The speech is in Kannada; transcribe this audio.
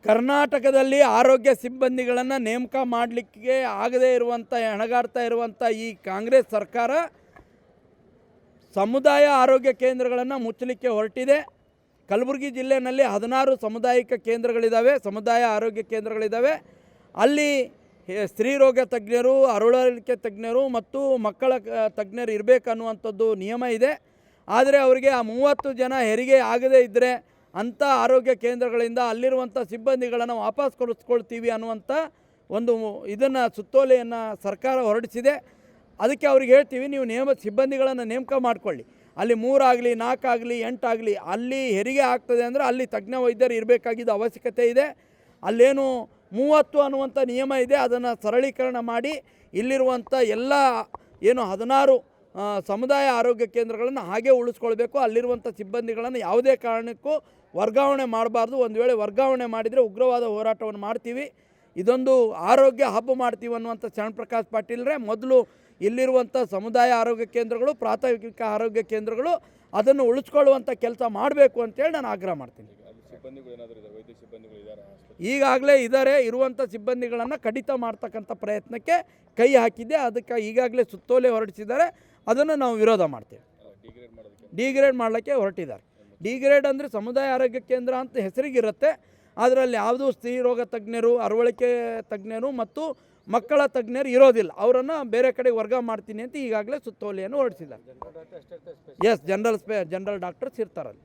ಕರ್ನಾಟಕದಲ್ಲಿ ಆರೋಗ್ಯ ಸಿಬ್ಬಂದಿಗಳನ್ನು ನೇಮಕ ಮಾಡಲಿಕ್ಕೆ ಆಗದೇ ಇರುವಂಥ ಹೆಣಗಾಡ್ತಾ ಇರುವಂಥ ಈ ಕಾಂಗ್ರೆಸ್ ಸರ್ಕಾರ ಸಮುದಾಯ ಆರೋಗ್ಯ ಕೇಂದ್ರಗಳನ್ನು ಮುಚ್ಚಲಿಕ್ಕೆ ಹೊರಟಿದೆ. ಕಲಬುರಗಿ ಜಿಲ್ಲೆಯಲ್ಲಿ 16 ಸಾಮುದಾಯಿಕ ಕೇಂದ್ರಗಳಿದ್ದಾವೆ, ಸಮುದಾಯ ಆರೋಗ್ಯ ಕೇಂದ್ರಗಳಿದ್ದಾವೆ. ಅಲ್ಲಿ ಸ್ತ್ರೀರೋಗ ತಜ್ಞರು, ಅರವಳಿಕೆ ತಜ್ಞರು ಮತ್ತು ಮಕ್ಕಳ ತಜ್ಞರು ಇರಬೇಕನ್ನುವಂಥದ್ದು ನಿಯಮ ಇದೆ. ಆದರೆ ಅವರಿಗೆ ಆ 30 ಜನ ಹೆರಿಗೆ ಆಗದೇ ಇದ್ದರೆ ಅಂಥ ಆರೋಗ್ಯ ಕೇಂದ್ರಗಳಿಂದ ಅಲ್ಲಿರುವಂಥ ಸಿಬ್ಬಂದಿಗಳನ್ನು ವಾಪಸ್ ಕಳಿಸ್ಕೊಳ್ತೀವಿ ಅನ್ನುವಂಥ ಒಂದು ಇದನ್ನು ಸುತ್ತೋಲೆಯನ್ನು ಸರ್ಕಾರ ಹೊರಡಿಸಿದೆ. ಅದಕ್ಕೆ ಅವ್ರಿಗೆ ಹೇಳ್ತೀವಿ, ನೀವು ಸಿಬ್ಬಂದಿಗಳನ್ನು ನೇಮಕ ಮಾಡಿಕೊಳ್ಳಿ. ಅಲ್ಲಿ 3 ಆಗಲಿ 4 ಆಗಲಿ 8 ಆಗಲಿ, ಅಲ್ಲಿ ಹೆರಿಗೆ ಆಗ್ತದೆ ಅಂದರೆ ಅಲ್ಲಿ ತಜ್ಞ ವೈದ್ಯರು ಇರಬೇಕಾಗಿದ್ದ ಅವಶ್ಯಕತೆ ಇದೆ. ಅಲ್ಲೇನು 30 ಅನ್ನುವಂಥ ನಿಯಮ ಇದೆ, ಅದನ್ನು ಸರಳೀಕರಣ ಮಾಡಿ ಇಲ್ಲಿರುವಂಥ ಎಲ್ಲ ಏನು 16 ಸಮುದಾಯ ಆರೋಗ್ಯ ಕೇಂದ್ರಗಳನ್ನು ಹಾಗೆ ಉಳಿಸ್ಕೊಳ್ಬೇಕು. ಅಲ್ಲಿರುವಂಥ ಸಿಬ್ಬಂದಿಗಳನ್ನು ಯಾವುದೇ ಕಾರಣಕ್ಕೂ ವರ್ಗಾವಣೆ ಮಾಡಬಾರ್ದು. ಒಂದು ವೇಳೆ ವರ್ಗಾವಣೆ ಮಾಡಿದರೆ ಉಗ್ರವಾದ ಹೋರಾಟವನ್ನು ಮಾಡ್ತೀವಿ, ಇದೊಂದು ಆರೋಗ್ಯ ಹಬ್ಬ ಮಾಡ್ತೀವಿ ಅನ್ನುವಂಥ ಶರಣಪ್ರಕಾಶ್ ಪಾಟೀಲ್ರೇ ಮೊದಲು ಇಲ್ಲಿರುವಂಥ ಸಮುದಾಯ ಆರೋಗ್ಯ ಕೇಂದ್ರಗಳು, ಪ್ರಾಥಮಿಕ ಆರೋಗ್ಯ ಕೇಂದ್ರಗಳು ಅದನ್ನು ಉಳಿಸ್ಕೊಳ್ಳುವಂಥ ಕೆಲಸ ಮಾಡಬೇಕು ಅಂತೇಳಿ ನಾನು ಆಗ್ರಹ ಮಾಡ್ತೀನಿ. ಈಗಾಗಲೇ ಇರುವಂಥ ಸಿಬ್ಬಂದಿಗಳನ್ನು ಕಡಿತ ಮಾಡ್ತಕ್ಕಂಥ ಪ್ರಯತ್ನಕ್ಕೆ ಕೈ ಹಾಕಿದ್ದೆ. ಅದಕ್ಕೆ ಈಗಾಗಲೇ ಸುತ್ತೋಲೆ ಹೊರಡಿಸಿದ್ದಾರೆ, ಅದನ್ನು ನಾವು ವಿರೋಧ ಮಾಡ್ತೇವೆ. ಡಿಗ್ರೇಡ್ ಮಾಡಲಿಕ್ಕೆ ಹೊರಟಿದ್ದಾರೆ. ಡಿಗ್ರೇಡ್ ಅಂದರೆ ಸಮುದಾಯ ಆರೋಗ್ಯ ಕೇಂದ್ರ ಅಂತ ಹೆಸರಿಗಿರುತ್ತೆ, ಅದರಲ್ಲಿ ಯಾವುದೂ ಸ್ತ್ರೀರೋಗ ತಜ್ಞರು, ಅರವಳಿಕೆ ತಜ್ಞರು ಮತ್ತು ಮಕ್ಕಳ ತಜ್ಞರು ಇರೋದಿಲ್ಲ. ಅವರನ್ನು ಬೇರೆ ಕಡೆ ವರ್ಗ ಮಾಡ್ತೀನಿ ಅಂತ ಈಗಾಗಲೇ ಸುತ್ತೋಲೆಯನ್ನು ಹೊರಡಿಸಿದ್ದಾರೆ. Yes, general doctors ಇರ್ತಾರಲ್ಲಿ.